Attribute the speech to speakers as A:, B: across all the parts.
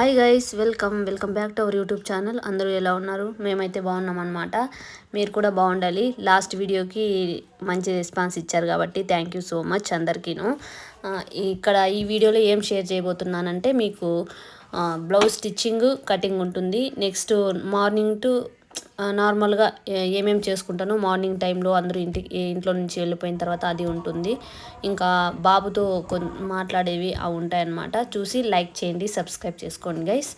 A: Hi guys, welcome back to our YouTube channel. అందరూ ఎలా ఉన్నారు? మేమైతే బాగున్నాం అనమాట. మీరు కూడా బాగుండాలి. లాస్ట్ వీడియోకి మంచి రెస్పాన్స్ ఇచ్చారు కాబట్టి థ్యాంక్ యూ సో మచ్ అందరికీను. ఇక్కడ ఈ వీడియోలో ఏం షేర్ చేయబోతున్నానంటే మీకు బ్లౌజ్ స్టిచ్చింగ్ కటింగ్ ఉంటుంది. నెక్స్ట్ మార్నింగ్ టు నార్మల్గా ఏమేమి చేసుకుంటానో మార్నింగ్ టైంలో అందరూ ఇంట్లో నుంచి వెళ్ళిపోయిన తర్వాత అది ఉంటుంది. ఇంకా బాబుతో మాట్లాడేవి అవి ఉంటాయన్నమాట. చూసి లైక్ చేయండి, సబ్స్క్రైబ్ చేసుకోండి గైస్.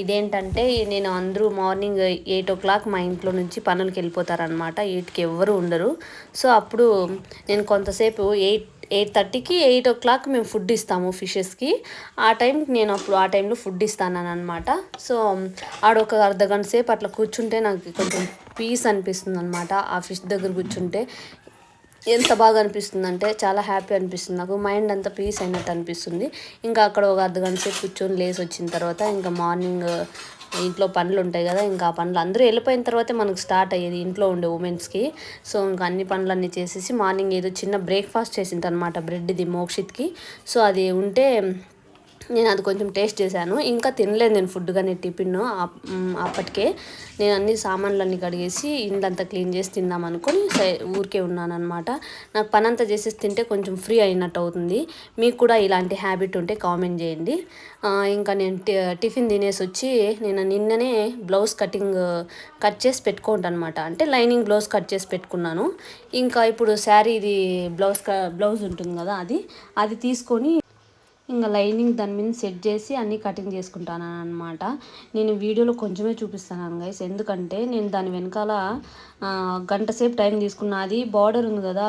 A: ఇదేంటంటే నేను అందరూ మార్నింగ్ 8 o'clock మా ఇంట్లో నుంచి పనులకి వెళ్ళిపోతారనమాట. 8కి ఎవ్వరు ఉండరు. సో అప్పుడు నేను కొంతసేపు 8:30కి 8 o'clock మేము ఫుడ్ ఇస్తాము ఫిషెస్కి. ఆ టైంకి నేను ఆ టైంలో ఫుడ్ ఇస్తాను అనమాట. సో ఆడొక అర్ధగంట సేపు అట్లా కూర్చుంటే నాకు కొంచెం పీస్ అనిపిస్తుంది అనమాట. ఆ ఫిష్ దగ్గర కూర్చుంటే ఎంత బాగా అనిపిస్తుంది అంటే చాలా హ్యాపీ అనిపిస్తుంది. నాకు మైండ్ అంతా పీస్ అయినట్టు అనిపిస్తుంది. ఇంకా అక్కడ ఒక అర్ధగంట సేపు కూర్చొని లేసి వచ్చిన తర్వాత ఇంకా మార్నింగ్ ఇంట్లో పనులు ఉంటాయి కదా, ఇంకా ఆ పనులు అందరూ వెళ్ళిపోయిన తర్వాతే మనకు స్టార్ట్ అయ్యేది ఇంట్లో ఉండే ఉమెన్స్కి. సో ఇంకా అన్ని పనులన్నీ చేసేసి మార్నింగ్ ఏదో చిన్న బ్రేక్ఫాస్ట్ చేసింటాను అనమాట, బ్రెడ్ది మోక్షిత్కి. సో అది ఉంటే నేను అది కొంచెం టేస్ట్ చేశాను. ఇంకా తినలేదు నేను ఫుడ్ కానీ టిఫిన్. అప్పటికే నేను అన్ని సామాన్లన్నీ కడిగేసి ఇండ్లంతా క్లీన్ చేసి తిందాం అనుకొని ఊరికే ఉన్నాను అనమాట. నాకు పని అంతా చేసేసి తింటే కొంచెం ఫ్రీ అయినట్టు అవుతుంది. మీకు కూడా ఇలాంటి హ్యాబిట్ ఉంటే కామెంట్ చేయండి. ఇంకా నేను టిఫిన్ తినేసి వచ్చి నేను నిన్ననే బ్లౌజ్ కట్ చేసి పెట్టుకుంటాను అనమాట. అంటే లైనింగ్ బ్లౌజ్ కట్ చేసి పెట్టుకున్నాను. ఇంకా ఇప్పుడు శారీ ఇది బ్లౌజ్ ఉంటుంది కదా, అది తీసుకొని ఇంకా లైనింగ్ దాని మీద సెట్ చేసి అన్నీ కటింగ్ చేసుకుంటాను అనమాట. నేను వీడియోలో కొంచెమే చూపిస్తాను గైస్, ఎందుకంటే నేను దాని వెనకాల గంట సేపు టైం తీసుకున్నా. అది బార్డర్ ఉంది కదా,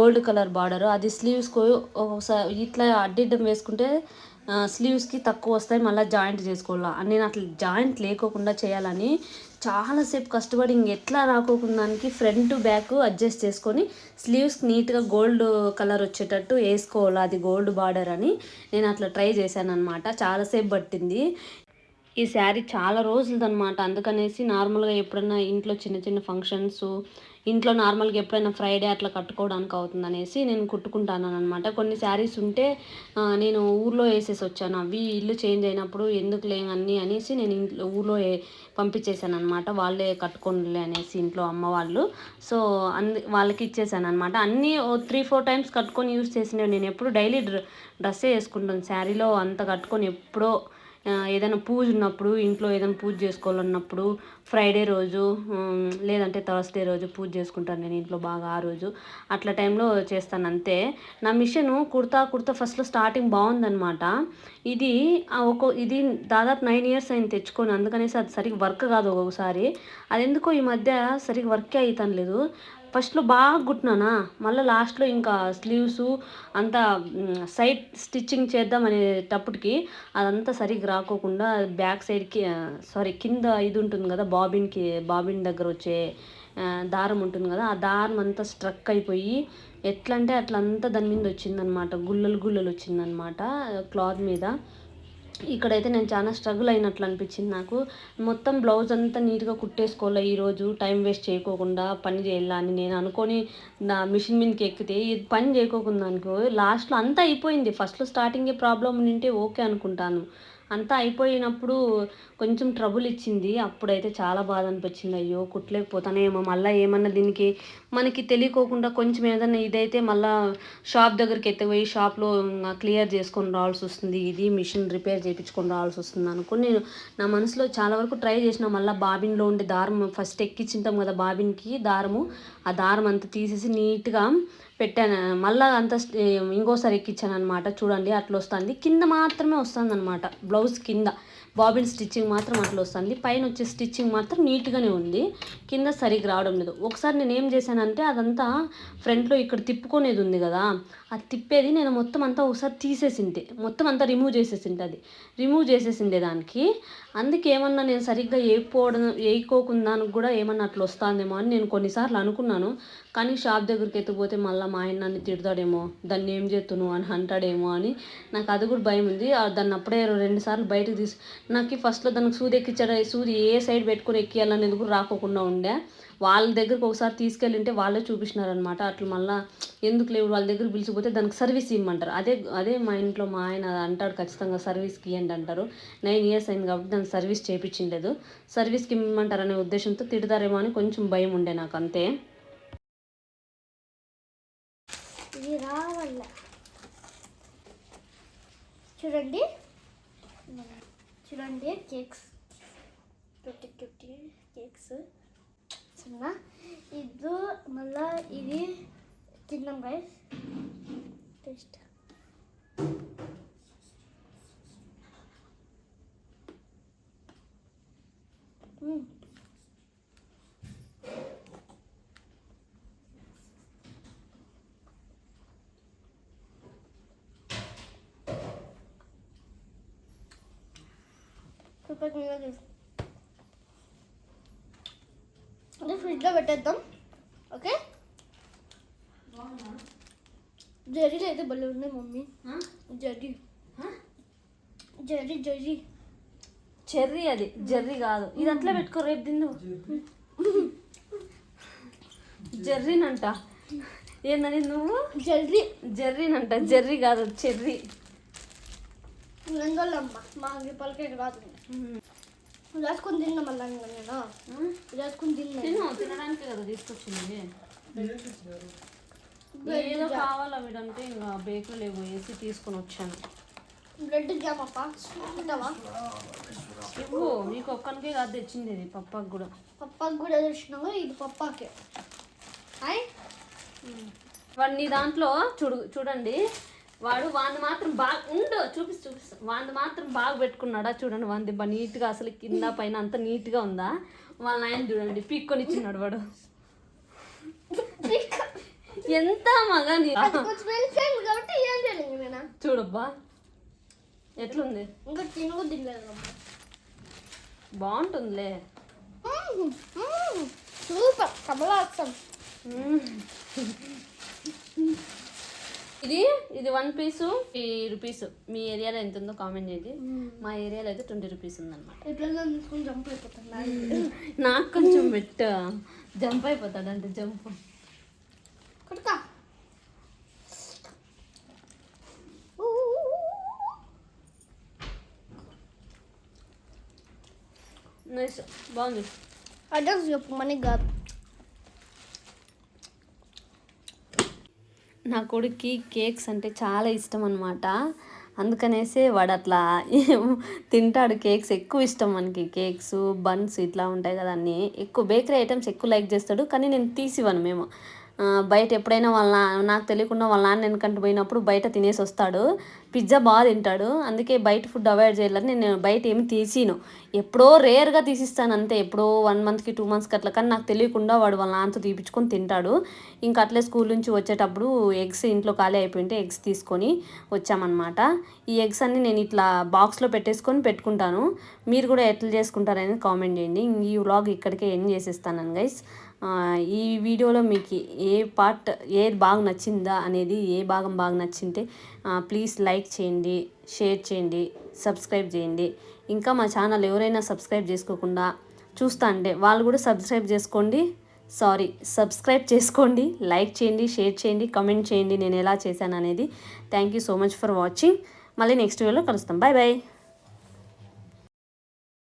A: గోల్డ్ కలర్ బార్డర్, అది స్లీవ్స్కి ఒకసారి ఇట్లా అడ్డిడ్డం వేసుకుంటే స్లీవ్స్కి తక్కువ వస్తాయి, మళ్ళీ జాయింట్ చేసుకోవాలా. నేను అట్లా జాయింట్ లేకోకుండా చేయాలని చాలాసేపు కష్టపడి ఎట్లా రాకోకుండా దానికి ఫ్రంట్ బ్యాక్ అడ్జస్ట్ చేసుకొని స్లీవ్స్ నీట్గా గోల్డ్ కలర్ వచ్చేటట్టు వేసుకోవాలి. అది గోల్డ్ బార్డర్ అని నేను అట్లా ట్రై చేశాను అనమాట. చాలాసేపు పట్టింది. ఈ శారీ చాలా రోజులది అనమాట. అందుకనేసి నార్మల్గా ఎప్పుడైనా ఇంట్లో చిన్న చిన్న ఫంక్షన్స్, ఇంట్లో నార్మల్గా ఎప్పుడైనా ఫ్రైడే అట్లా కట్టుకోవడానికి అవుతుంది అనేసి నేను కుట్టుకుంటాను అనమాట. కొన్ని శారీస్ ఉంటే నేను ఊర్లో వేసేసి వచ్చాను. అవి ఇల్లు చేంజ్ అయినప్పుడు ఎందుకు అన్నీ అనేసి నేను ఊర్లో పంపించేశాను అనమాట. వాళ్ళే కట్టుకోండిలే అనేసి ఇంట్లో అమ్మ వాళ్ళు. సో వాళ్ళకి ఇచ్చేసాను అనమాట. అన్నీ 3-4 times కట్టుకొని యూస్ చేసినవి. నేను ఎప్పుడు డైలీ డ్రెస్సే వేసుకుంటాను. శారీలో అంత కట్టుకొని ఎప్పుడో ఏదైనా పూజ ఉన్నప్పుడు, ఇంట్లో ఏదైనా పూజ చేసుకోవాలన్నప్పుడు, ఫ్రైడే రోజు లేదంటే థర్స్డే రోజు పూజ చేసుకుంటాను నేను ఇంట్లో బాగా. ఆ రోజు అట్లా టైంలో చేస్తాను అంతే. నా మిషన్ కుర్తా ఫస్ట్లో స్టార్టింగ్ బాగుందనమాట. ఇది దాదాపు 9 years అయింది తెచ్చుకొని. అందుకనేసి అది సరిగ్గా వర్క్ కాదు ఒక్కొక్కసారి. అది ఎందుకో ఈ మధ్య సరిగ్గా వర్కే అవుతాను లేదు. ఫస్ట్లో బాగా కుట్టినానా, మళ్ళీ లాస్ట్లో ఇంకా స్లీవ్స్ అంతా సైడ్ స్టిచ్చింగ్ చేద్దాం అనేటప్పటికి అదంతా సరిగ్గా రాకోకుండా బ్యాక్ సైడ్కి కింద ఇది ఉంటుంది కదా, బాబిన్ దగ్గర వచ్చే దారం ఉంటుంది కదా, ఆ దారం అంతా స్ట్రక్ అయిపోయి ఎట్లా అంటే అట్లా అంతా దాని మీద వచ్చిందనమాట. గుల్లలు వచ్చిందనమాట క్లాత్ మీద. ఇక్కడైతే నేను చాలా స్ట్రగుల్ అయినట్లు అనిపించింది నాకు. మొత్తం బ్లౌజ్ అంతా నీట్గా కుట్టేసుకోవాలి ఈరోజు, టైం వేస్ట్ చేయకోకుండా పని చేయాలా అని నేను అనుకొని నా మిషన్ మీదకి ఎక్కితే ఇది పని చేయకోకుండా అనుకో లాస్ట్లో అంతా అయిపోయింది. ఫస్ట్లో స్టార్టింగే ప్రాబ్లం ఉంటే ఓకే అనుకుంటాను. అంతా అయిపోయినప్పుడు కొంచెం ట్రబుల్ ఇచ్చింది. అప్పుడైతే చాలా బాధ అనిపించింది. అయ్యో కుట్టలేకపోతానేమో, మళ్ళీ ఏమన్నా దీనికి మనకి తెలియకోకుండా కొంచెం ఏదన్నా ఇదైతే మళ్ళీ షాప్ దగ్గరికి ఎత్తిపోయి షాప్లో క్లియర్ చేసుకొని రావాల్సి వస్తుంది, ఇది మిషన్ రిపేర్ చేయించుకొని రావాల్సి వస్తుంది అనుకుని నేను నా మనసులో చాలా వరకు ట్రై చేసిన. మళ్ళీ బాబిన్లో ఉండే దారం ఫస్ట్ ఎక్కించుంటాం కదా బాబిన్కి దారము, ఆ దారం అంతా తీసేసి నీట్గా పెట్టాను. మళ్ళీ అంతా ఇంకోసారి ఎక్కించాను అనమాట. చూడండి అట్లా వస్తుంది. కింద మాత్రమే వస్తుంది అనమాట, బ్లౌజ్ కింద బాబిన్ స్టిచ్చింగ్ మాత్రం అట్లా వస్తుంది. పైన వచ్చే స్టిచ్చింగ్ మాత్రం నీట్గానే ఉంది, కింద సరిగ్గా రావడం లేదు. ఒకసారి నేను ఏం చేశానంటే అదంతా ఫ్రంట్లో ఇక్కడ తిప్పుకునేది ఉంది కదా, అది తిప్పేది నేను మొత్తం అంతా ఒకసారి తీసేసింటే, మొత్తం అంతా రిమూవ్ చేసేసిండే దానికి. అందుకే ఏమన్నా నేను సరిగ్గా వేయకోకుండా కూడా ఏమన్నా అట్లా వస్తుందేమో అని నేను కొన్నిసార్లు అనుకున్నాను. కానీ షాప్ దగ్గరికి ఎత్తుకుపోతే మళ్ళీ మా ఆయన నన్ను తిడతాడేమో, దాన్ని ఏం చేస్తున్నావు అని అంటాడేమో అని నాకు అది కూడా భయం ఉంది. దాన్ని అప్పుడే 2 సార్లు బయటకు తీసి నాకు ఫస్ట్లో దానికి సూది ఎక్కించాడు, సూది ఏ సైడ్ పెట్టుకొని ఎక్కియాలనేది కూడా రాకోకుండా ఉండే. వాళ్ళ దగ్గరకు ఒకసారి తీసుకెళ్ళింటే వాళ్ళే చూపించినారనమాట. అట్లా మళ్ళీ ఎందుకు లేవు వాళ్ళ దగ్గర పిలిచిపోతే దానికి సర్వీస్ ఇవ్వమంటారు. అదే మా ఇంట్లో మా ఆయన అంటాడు, ఖచ్చితంగా సర్వీస్కి ఇవ్వండి అంటారు. 9 ఇయర్స్ అయింది కాబట్టి దానికి సర్వీస్ చేయించలేదు. సర్వీస్కి ఇవ్వమంటారు అనే ఉద్దేశంతో తిడతారేమో అని కొంచెం భయం ఉండే నాకు, అంతే.
B: ఇది రావాల చూడండి చూడండి, కేక్స్ 20 కేక్స్ చిన్న ఇది మళ్ళా ఇది తిన్నాం గైస్. టేస్ట్ సూపర్ మీద అదే ఫ్రిడ్జ్లో పెట్టేద్దాం. ఓకే, జర్రీలు అయితే భలే ఉన్నాయి మమ్మీ. జర్రీ జర్రీ జర్రీ
A: చెర్రీ, అది జర్రీ కాదు. ఇది అట్లా పెట్టుకో, రేపు తిన్ను. జర్రీనంట. ఏందని నువ్వు? జర్రీనంట, జర్రీ కాదు చెర్రీ.
B: రంగోళ్ళమ్మ మా పలకే కాదు. రాసుకొని తిన్నా మళ్ళీ నేను రాసుకొని
A: తినడానికి కదా తీసుకొచ్చింది. ఏదో కావాలా వీడంటే ఇంకా బేకరీలో వేసి తీసుకొని వచ్చాను.
B: బ్రెడ్ జామ్ అప్ప
A: ఇవ్వు, నీకు ఒక్కనికే కాదు తెచ్చింది, ఇది పప్పాకి కూడా
B: తెచ్చినాము. ఇది పప్పాకే.
A: వాడు నీ దాంట్లో చూడండి, వాడు మాత్రం బాగా చూపిస్తా. వాంది మాత్రం బాగా పెట్టుకున్నాడా చూడండి. వాంది బాగా నీట్గా, అసలు కింద పైన అంతా నీట్గా ఉందా. వాళ్ళ ఆయన చూడండి పీక్కొని ఇచ్చినాడు వాడు. ఎంత మగా చూడబ్బా ఎట్లుంది.
B: ఇంకా
A: బాగుంటుందిలే.
B: సూపర్ కమలాసం.
A: ఇది 1 పీసు 3 రూపీస్. మీ ఏరియాలో ఎంత ఉందో కామెంట్ చేయండి. మా ఏరియాలో అయితే 20 రూపీస్ ఉందన్నమాట. నాకు కొంచెం పెట్టు, జంప్ అయిపోతాడంటే జంప్. నైస్, బాగుంది.
B: అడ్రస్ చెప్పు, మనకి కాదు.
A: నా కొడుక్కి కేక్స్ అంటే చాలా ఇష్టం అనమాట. అందుకనేసే వాడు అట్లా తింటాడు. కేక్స్ ఎక్కువ ఇష్టం మనకి. కేక్స్, బన్స్ ఇట్లా ఉంటాయి కదా, అన్నీ ఎక్కువ బేకరీ ఐటమ్స్ ఎక్కువ లైక్ చేస్తాడు. కానీ నేను తీసివ్వను. మేము బయట ఎప్పుడైనా నాకు తెలియకుండా వాళ్ళ నాన్న వెనకంటూ పోయినప్పుడు బయట తినేసి వస్తాడు. పిజ్జా బాగా తింటాడు. అందుకే బయట ఫుడ్ అవాయిడ్ చేయాలని నేను బయట ఏమి తీసిను. ఎప్పుడో రేర్గా తీసిస్తాను అంతే. ఎప్పుడో 1 మంత్కి 2 మంత్స్కి అట్లా. కానీ నాకు తెలియకుండా వాడు వాళ్ళ నాన్నతో తీపించుకొని తింటాడు. ఇంకా అట్లే స్కూల్ నుంచి వచ్చేటప్పుడు ఎగ్స్ ఇంట్లో ఖాళీ అయిపోయింటే ఎగ్స్ తీసుకొని వచ్చామన్నమాట. ఈ ఎగ్స్ అన్ని నేను ఇట్లా బాక్స్లో పెట్టేసుకొని పెట్టుకుంటాను. మీరు కూడా ఎట్లా చేసుకుంటారని కామెంట్ చేయండి. ఈ వ్లాగ్ ఇక్కడికే ఎండ్ చేసేస్తాను గైస్. ఈ వీడియోలో మీకు ఏది బాగా నచ్చిందా అనేది, ఏ భాగం బాగా నచ్చింటే ప్లీజ్ లైక్ చేయండి, షేర్ చేయండి, సబ్స్క్రైబ్ చేయండి. ఇంకా మా ఛానల్ ఎవరైనా సబ్స్క్రైబ్ చేసుకోకుండా చూస్తా అంటే వాళ్ళు కూడా సబ్స్క్రైబ్ చేసుకోండి, లైక్ చేయండి, షేర్ చేయండి, కమెంట్ చేయండి నేను ఎలా చేశాను అనేది. Thank you so much for watching. మళ్ళీ నెక్స్ట్ వీడియోలో కలుస్తాం. Bye bye.